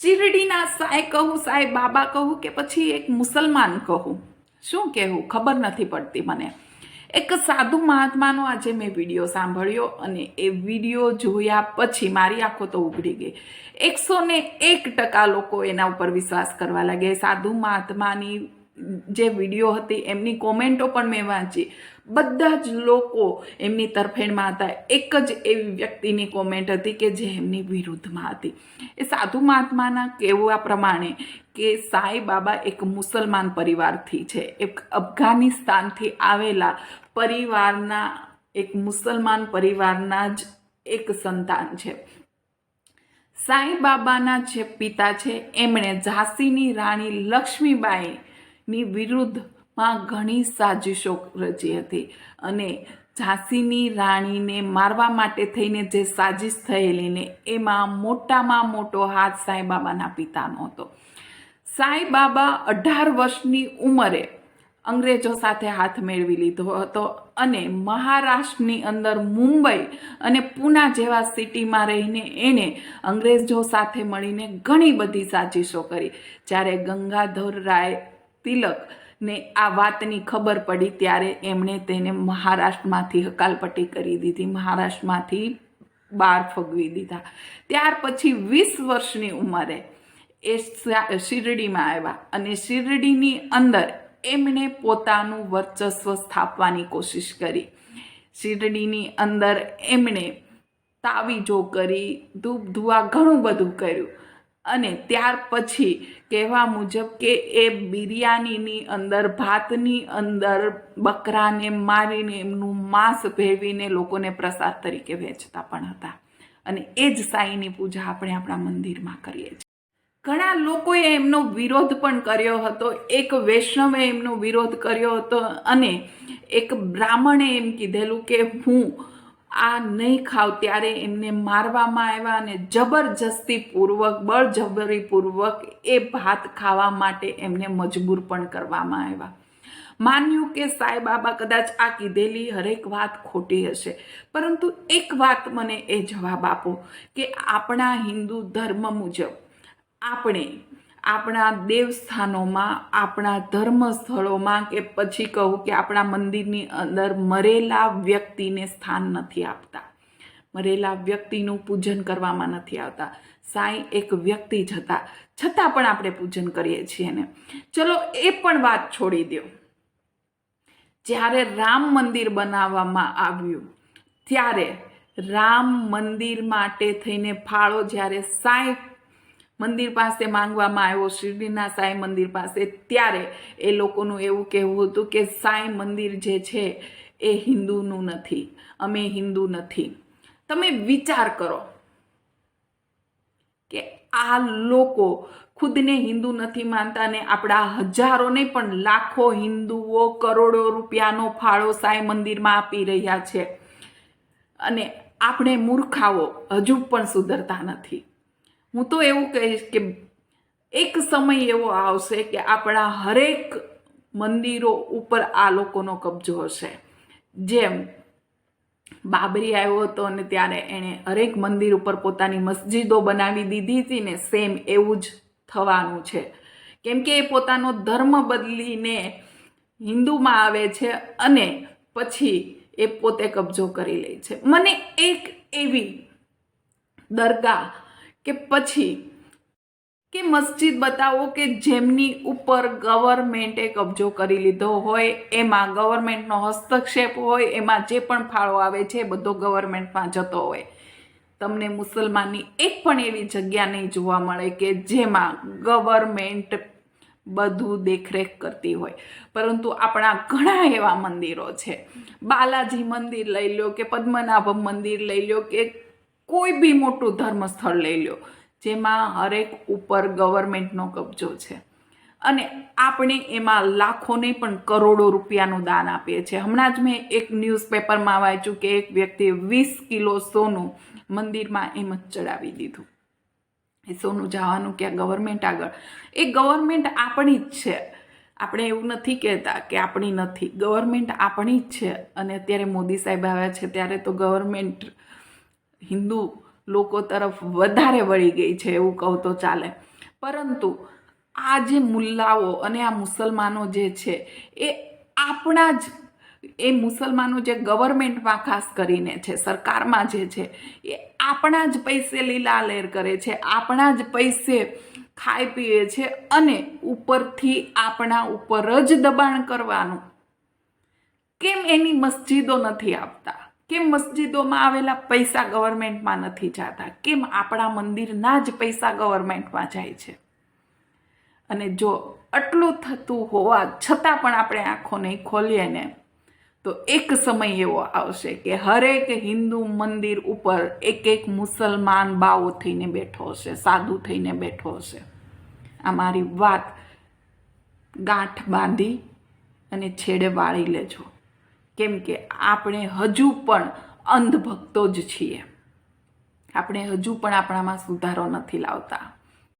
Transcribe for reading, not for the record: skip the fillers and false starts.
શિરડીના સાંઈ કહું, સાંઈ બાબા કહું કે પછી એક મુસલમાન કહું, શું કહેવું ખબર નથી પડતી મને. એક સાધુ મહાત્માનો આજે મેં વિડીયો સાંભળ્યો અને એ વિડીયો જોયા પછી મારી આંખો તો ઉઘડી ગઈ. 101% લોકો એના ઉપર વિશ્વાસ કરવા લાગ્યા. સાધુ મહાત્માની જે વિડીયો હતી એમની કોમેન્ટો પણ મેં વાંચી. બધા જ લોકો એમની તરફેણમાં હતા. એક જ એવી વ્યક્તિની કોમેન્ટ હતી કે જે એમની વિરુદ્ધમાં હતી. એ સાધુ મહાત્માના કહેવા પ્રમાણે કે સાંઈ બાબા એક મુસલમાન પરિવારથી છે, એક અફઘાનિસ્તાનથી આવેલા પરિવારના, એક મુસલમાન પરિવારના જ એક સંતાન છે. સાંઈ બાબાના જે પિતા છે એમણે ઝાંસીની રાણી લક્ષ્મીબાઈની વિરુદ્ધમાં ઘણી સાજિશો રચી હતી અને ઝાંસીની રાણીને મારવા માટે થઈને જે સાજિશ થયેલી ને એમાં મોટામાં મોટો હાથ સાંઈ બાબાના પિતાનો હતો. સાંઈ બાબા 18 વર્ષની ઉંમરે અંગ્રેજો સાથે હાથ મેળવી લીધો હતો અને મહારાષ્ટ્રની અંદર મુંબઈ અને પૂના જેવા સિટીમાં રહીને એણે અંગ્રેજો સાથે મળીને ઘણી બધી સાજિશો કરી. જ્યારે ગંગાધરરાય તિલકને આ વાતની ખબર પડી ત્યારે એમણે તેને મહારાષ્ટ્રમાંથી હકાલપટ્ટી કરી દીધી, મહારાષ્ટ્રમાંથી બહાર ફગવી દીધા. ત્યાર પછી 20 વર્ષની ઉંમરે એ શિરડીમાં આવ્યા અને શિરડીની અંદર એમણે પોતાનું વર્ચસ્વ સ્થાપવાની કોશિશ કરી. શિરડીની અંદર એમણે તાવીજો કરી, ધૂપ ધુઆ ઘણું બધું કર્યું અને ત્યાર પછી કહેવા મુજબ કે એ બિરયાનીની અંદર, ભાતની અંદર બકરાને મારીને એમનું માંસ ભેળવીને લોકોને પ્રસાદ તરીકે વેચતા પણ હતા. અને એ જ સાંઈની પૂજા આપણે આપણા મંદિરમાં કરીએ છીએ. ઘણા લોકોએ એમનો વિરોધ પણ કર્યો હતો. એક વૈષ્ણવે એમનો વિરોધ કર્યો હતો અને એક બ્રાહ્મણે એમ કીધેલું કે હું આ નહીં ખાવ. ત્યારે એમને મારવામાં આવ્યા અને જબરજસ્તીપૂર્વક, બળજબરીપૂર્વક એ ભાત ખાવા માટે એમને મજબૂર પણ કરવામાં આવ્યા. માન્યું કે સાંઈ બાબા કદાચ આ કીધેલી હરેક વાત ખોટી હશે, પરંતુ એક વાત મને એ જવાબ આપો કે આપણા હિન્દુ ધર્મ મુજબ આપણે આપણા દેવસ્થાનોમાં, આપણા ધર્મ સ્થળોમાં કે પછી કહું કે આપણા મંદિરની અંદર મરેલા વ્યક્તિને સ્થાન નથી આપતા, મરેલા વ્યક્તિનું પૂજન કરવામાં નથી આવતા. સાંઈ એક વ્યક્તિ જ હતા, છતાં પણ આપણે પૂજન કરીએ છીએ ને. ચલો એ પણ વાત છોડી દો. જ્યારે રામ મંદિર બનાવવામાં આવ્યું ત્યારે રામ મંદિર માટે થઈને ફાળો જ્યારે સાંઈ મંદિર પાસે માંગવામાં આવ્યો, શિરડીના સાંઈ મંદિર પાસે, ત્યારે એ લોકોનું એવું કહેવું હતું કે સાંઈ મંદિર જે છે એ હિન્દુનું નથી, અમે હિન્દુ નથી. તમે વિચાર કરો કે આ લોકો ખુદને હિન્દુ નથી માનતા ને આપણા હજારો નહીં પણ લાખો હિન્દુઓ કરોડો રૂપિયાનો ફાળો સાંઈ મંદિરમાં આપી રહ્યા છે અને આપણે મૂર્ખાઓ હજુ પણ સુધરતા નથી. હું તો એવું કહીશ કે એક સમય એવો આવશે કે આપણા હરેક મંદિરો ઉપર આ લોકોનો કબજો હશે. જેમ બાબરી આવ્યો હતો અને ત્યારે એણે હરેક મંદિર ઉપર પોતાની મસ્જિદો બનાવી દીધી હતી ને, સેમ એવું જ થવાનું છે. કેમ કે એ પોતાનો ધર્મ બદલીને હિન્દુમાં આવે છે અને પછી એ પોતે કબજો કરી લે છે. મને એક એવી દરગાહ કે પછી કે મસ્જિદ બતાવો કે જેમની ઉપર ગવર્મેન્ટે કબજો કરી લીધો હોય, એમાં ગવર્મેન્ટનો હસ્તક્ષેપ હોય, એમાં જે પણ ફાળો આવે છે એ બધો ગવર્મેન્ટમાં જતો હોય. તમને મુસલમાનની એક પણ એવી જગ્યા નહીં જોવા મળે કે જેમાં ગવર્મેન્ટ બધું દેખરેખ કરતી હોય. પરંતુ આપણા ઘણા એવા મંદિરો છે. બાલાજી મંદિર લઈ લો કે પદ્મનાભ મંદિર લઈ લો કે કોઈ બી મોટું ધર્મસ્થળ લઈ લો, જેમાં હરેક ઉપર ગવર્મેન્ટનો કબજો છે અને આપણે એમાં લાખો નહીં પણ કરોડો રૂપિયાનું દાન આપીએ છીએ. હમણાં જ મેં એક ન્યૂઝપેપરમાં વાંચ્યું કે એક વ્યક્તિએ 20 કિલો સોનું મંદિરમાં એમ જ ચડાવી દીધું. એ સોનું જવાનું ક્યાં ગવર્મેન્ટ આગળ. એ ગવર્મેન્ટ આપણી જ છે. આપણે એવું નથી કહેતા કે આપણી નથી, ગવર્મેન્ટ આપણી જ છે. અને અત્યારે મોદી સાહેબ આવ્યા છે ત્યારે તો ગવર્મેન્ટ હિન્દુ લોકો તરફ વધારે વળી ગઈ છે એવું કહું તો ચાલે. પરંતુ આ જે મુલ્લાઓ અને આ મુસલમાનો જે છે એ આપણા જ એ મુસલમાનો જે ગવર્મેન્ટમાં ખાસ કરીને છે, સરકારમાં જે છે, એ આપણા જ પૈસે લીલા લેર કરે છે, આપણા જ પૈસે ખાઈ પીએ છે અને ઉપરથી આપણા ઉપર જ દબાણ કરવાનું. કેમ એની મસ્જિદો નથી આપતા? કેમ મસ્જિદોમાં આવેલા પૈસા ગવર્મેન્ટમાં નથી જતા? કેમ આપણા મંદિરના જ પૈસા ગવર્મેન્ટમાં જાય છે? અને જો આટલું થતું હોવા છતાં પણ આપણે આંખો નહીં ખોલીએ ને, તો એક સમય એવો આવશે કે હરેક હિન્દુ મંદિર ઉપર એક મુસલમાન બાવો થઈને બેઠો હશે, સાધુ થઈને બેઠો હશે. આ મારી વાત ગાંઠ બાંધી અને છેડે વાળી લેજો, કેમ કે આપણે હજુ પણ અંધભક્તો જ છીએ. આપણે હજુ પણ આપણામાં સુધારો નથી લાવતા.